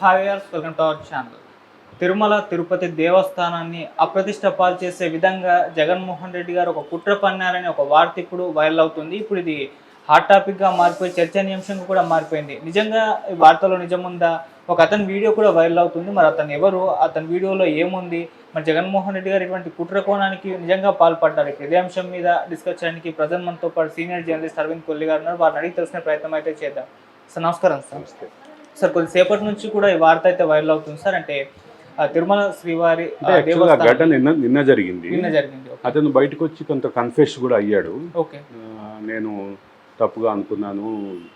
Hi viewers, welcome to our channel. Tirumala Tirupati దేవస్థానాన్ని అప్రతిష్ట పాలు చేసే విధంగా జగన్మోహన్ రెడ్డి గారు ఒక కుట్ర పన్నారని ఒక వార్త ఇప్పుడు వైరల్ అవుతుంది. ఇప్పుడు ఇది హాట్ టాపిక్గా మారిపోయి చర్చనీయాంశంగా కూడా మారిపోయింది. నిజంగా ఈ వార్తలో నిజం ఉందా? ఒక అతని వీడియో కూడా వైరల్ అవుతుంది. మరి అతను ఎవరు, అతని వీడియోలో ఏముంది, మరి జగన్మోహన్ రెడ్డి గారు ఇటువంటి కుట్ర కోణానికి నిజంగా పాల్పడ్డారు? ఇప్పుడు ఇదే అంశం మీద డిస్కస్ చేయడానికి ప్రజెంట్ మనతో పాటు సీనియర్ జర్నలిస్ట్ అరవింద్ కొల్లి గారు ఉన్నారు. వారిని అడిగి తెలుసుకునే ప్రయత్నం అయితే చేద్దాం. సార్ నమస్కారం. సార్ కొద్దిసేపటి నుంచి కూడా ఈ వార్త అయితే వైరల్ అవుతుంది సార్. అంటే తిరుమల శ్రీవారి ఘటన నిన్న జరిగింది. అతను బయటకు వచ్చి కొంత కన్ఫెస్ కూడా అయ్యాడు. ఓకే, నేను తప్పుగా అనుకున్నాను,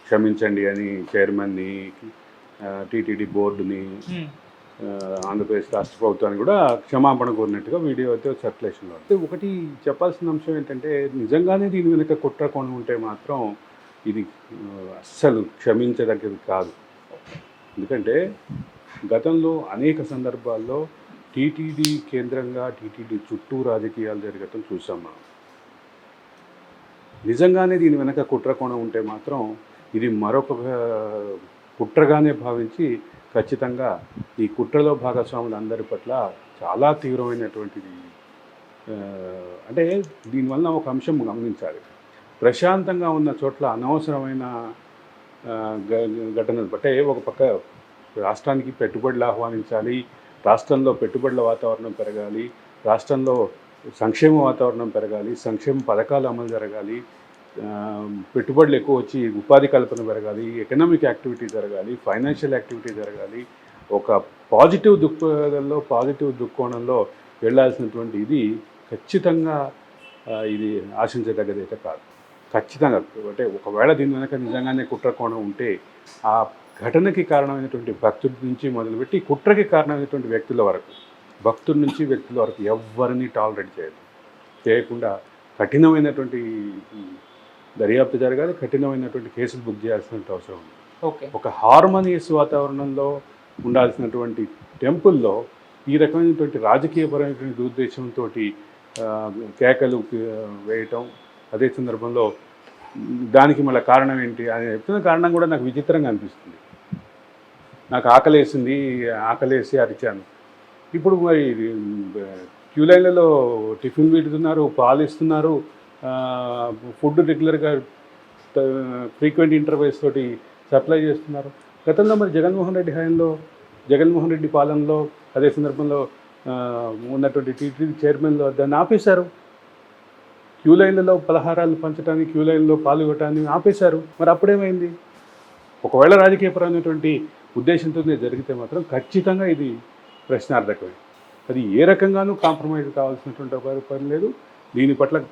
క్షమించండి అని చైర్మన్ని, టీటీడీ బోర్డుని, ఆంధ్రప్రదేశ్ రాష్ట్ర ప్రభుత్వాన్ని కూడా క్షమాపణ కోరినట్టుగా వీడియో అయితే సర్క్యులేషన్లో. అయితే ఒకటి చెప్పాల్సిన అంశం ఏంటంటే, నిజంగానే దీని వెనుక కుట్ర కొని ఉంటే మాత్రం ఇది అస్సలు క్షమించదగ్గది కాదు. ఎందుకంటే గతంలో అనేక సందర్భాల్లో టీటీడీ కేంద్రంగా టీటీడీ చుట్టూ రాజకీయాలు జరగటం చూసాం మనం. నిజంగానే దీని వెనక కుట్ర కోణం ఉంటే మాత్రం ఇది మరొక కుట్రగానే భావించి ఖచ్చితంగా ఈ కుట్రలో భాగస్వాములు అందరి పట్ల చాలా తీవ్రమైనటువంటిది. అంటే దీనివల్ల ఒక అంశం గమనించాలి. ప్రశాంతంగా ఉన్న చోట్ల అనవసరమైన ఘటనలు బట్టే ఒక పక్క రాష్ట్రానికి పెట్టుబడులు ఆహ్వానించాలి, రాష్ట్రంలో పెట్టుబడుల వాతావరణం పెరగాలి, రాష్ట్రంలో సంక్షేమ వాతావరణం పెరగాలి, సంక్షేమ పథకాలు అమలు జరగాలి, పెట్టుబడులు ఎక్కువ వచ్చి ఉపాధి కల్పన పెరగాలి, ఎకనామిక్ యాక్టివిటీ జరగాలి, ఫైనాన్షియల్ యాక్టివిటీ జరగాలి. ఒక పాజిటివ్ దృక్కోణంలో వెళ్ళాల్సినటువంటి ఇది ఖచ్చితంగా ఇది ఆశించదగ్గదైతే కాదు. ఖచ్చితంగా అంటే ఒకవేళ దీని వెనక నిజంగానే కుట్ర కోణం ఉంటే ఆ ఘటనకి కారణమైనటువంటి భక్తుడి నుంచి మొదలుపెట్టి కుట్రకి కారణమైనటువంటి వ్యక్తుల వరకు, భక్తుడి నుంచి వ్యక్తుల వరకు ఎవరిని టాలరేట్ చేయకుండా కఠినమైనటువంటి దర్యాప్తు జరగాలి, కఠినమైనటువంటి కేసులు బుక్ చేయాల్సిన అవసరం ఉంది. ఒక హార్మోనియస్ వాతావరణంలో ఉండాల్సినటువంటి టెంపుల్లో ఈ రకమైనటువంటి రాజకీయపరమైనటువంటి దురుద్దేశంతో కేకలు వేయటం, అదే సందర్భంలో దానికి మళ్ళీ కారణం ఏంటి అని చెప్తున్న కారణం కూడా నాకు విచిత్రంగా అనిపిస్తుంది. నాకు ఆకలేసి అరిచాను. ఇప్పుడు మరి క్యూ లైన్లలో టిఫిన్ పెడుతున్నారు, పాలు ఇస్తున్నారు, ఫుడ్ రెగ్యులర్గా ఫ్రీక్వెంట్ ఇంటర్వెల్స్ తోటి సప్లై చేస్తున్నారు. గతంలో మరి జగన్మోహన్ రెడ్డి పాలనలో అదే సందర్భంలో ఉన్నటువంటి టీటీడీ చైర్మన్లో దాన్ని ఆపేశారు. క్యూ లైన్లలో పలహారాలు పంచడానికి, క్యూ లైన్లో పాలు ఇవ్వటాన్ని ఆపేశారు. మరి అప్పుడేమైంది? ఒకవేళ రాజకీయపరమైనటువంటి ఉద్దేశంతో జరిగితే మాత్రం ఖచ్చితంగా ఇది ప్రశ్నార్థకమే. అది ఏ రకంగానూ కాంప్రమైజ్ కావాల్సినటువంటి పని లేదు. దీని పట్ల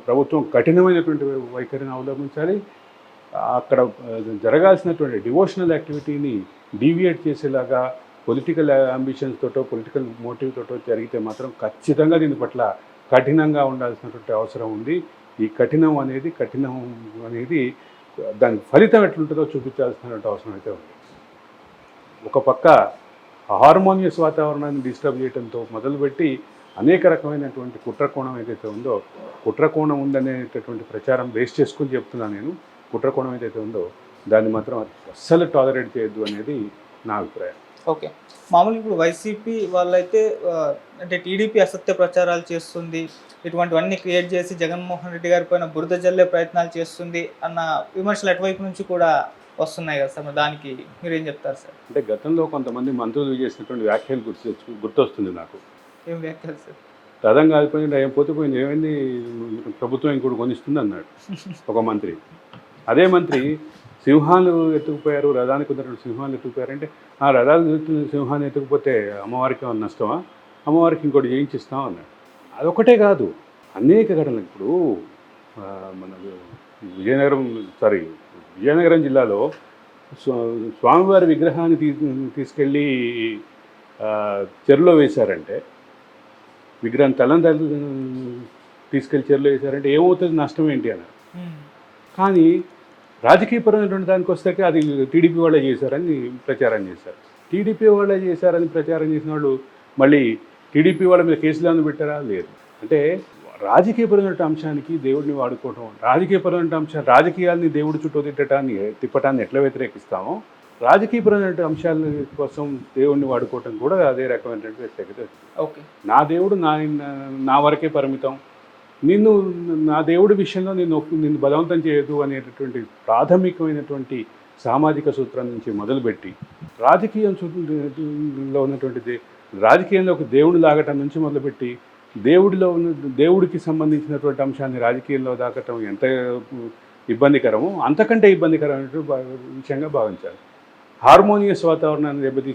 ప్రభుత్వం కఠినమైనటువంటి వైఖరిని అవలంబించాలి. అక్కడ జరగాల్సినటువంటి డివోషనల్ యాక్టివిటీని డీవియేట్ చేసేలాగా పొలిటికల్ అంబిషన్స్ తోటో పొలిటికల్ మోటివ్ తోటో జరిగితే మాత్రం ఖచ్చితంగా దీని పట్ల కఠినంగా ఉండాల్సినటువంటి అవసరం ఉంది. ఈ కఠినం అనేది దాని ఫలితం ఎట్లుంటుందో చూపించాల్సినటువంటి అవసరం అయితే ఉంది. ఒక పక్క హార్మోనియస్ వాతావరణాన్ని డిస్టర్బ్ చేయడంతో మొదలుపెట్టి అనేక రకమైనటువంటి కుట్రకోణం ఏదైతే ఉందో, కుట్రకోణం ఉందనేటటువంటి ప్రచారం బేస్ చేసుకుని చెప్తున్నాను నేను. కుట్రకోణం ఏదైతే ఉందో దాన్ని మాత్రం అస్సలు టాలరేట్ చేయొద్దు అనేది నా అభిప్రాయం. ఓకే, మామూలు ఇప్పుడు వైసీపీ వాళ్ళైతే అంటే టీడీపీ అసత్య ప్రచారాలు చేస్తుంది, ఇటువంటివన్నీ క్రియేట్ చేసి జగన్మోహన్ రెడ్డి గారి పైన బురద జల్లే ప్రయత్నాలు చేస్తుంది అన్న విమర్శలు అటువైపు నుంచి కూడా వస్తున్నాయి కదా సార్. దానికి మీరు ఏం చెప్తారు సార్? అంటే గతంలో కొంతమంది మంత్రులు చేసినటువంటి వ్యాఖ్యలు గుర్తొస్తుంది నాకు. ఏం వ్యాఖ్యలు సార్? రథం కాలిపోయింది, ఏం పోతుంది, ఏమైంది, ప్రభుత్వం ఇంకోటి కొనిస్తుంది అన్నాడు ఒక మంత్రి. అదే మంత్రి సింహాలు ఎత్తుకుపోయారు, రథానికి ఉన్నటువంటి సింహాలు ఎత్తుకుపోయారంటే ఆ రథాలు సింహాన్ని ఎత్తుకుపోతే అమ్మవారికి నష్టమా, అమ్మవారికి ఇంకోటి చేయించిస్తాం అన్నాడు. అదొకటే కాదు, అనేక ఘటనలు. ఇప్పుడు మన విజయనగరం జిల్లాలో స్వామివారి విగ్రహాన్ని తీసుకెళ్ళి చెరువులో వేశారంటే, విగ్రహం తలని తీసుకెళ్ళి చెరువులో వేశారంటే ఏమవుతుంది, నష్టం ఏంటి అన్నారు. కానీ రాజకీయపరమైనటువంటి దానికి వస్తే అది టీడీపీ వాళ్ళే చేశారని ప్రచారం చేశారు. టీడీపీ వాళ్ళే చేశారని ప్రచారం చేసిన వాళ్ళు మళ్ళీ టీడీపీ వాళ్ళ మీద కేసులు ఏమైనా పెట్టారా? లేదు. అంటే రాజకీయపరమైన అంశానికి దేవుడిని వాడుకోవటం, రాజకీయాలని దేవుడి చుట్టూ తిప్పటాన్ని ఎట్లా వ్యతిరేకిస్తామో రాజకీయపరమైన అంశాల కోసం దేవుణ్ణి వాడుకోవటం కూడా అదే రకమైనటువంటి వ్యతిరేకత. ఓకే. నా దేవుడు నా వరకే పరిమితం, నిన్ను నా దేవుడి విషయంలో నిన్ను బలవంతం చేయదు అనేటటువంటి ప్రాథమికమైనటువంటి సామాజిక సూత్రం నుంచి మొదలుపెట్టి రాజకీయంలో ఉన్నటువంటి రాజకీయంలోకి దేవుడు లాగటం నుంచి మొదలుపెట్టి దేవుడికి సంబంధించినటువంటి అంశాన్ని రాజకీయంలో దాకటం ఎంత ఇబ్బందికరమో అంతకంటే ఇబ్బందికరమైన విషయంగా భావించాలి. హార్మోనియస్ వాతావరణాన్ని దెబ్బతీసి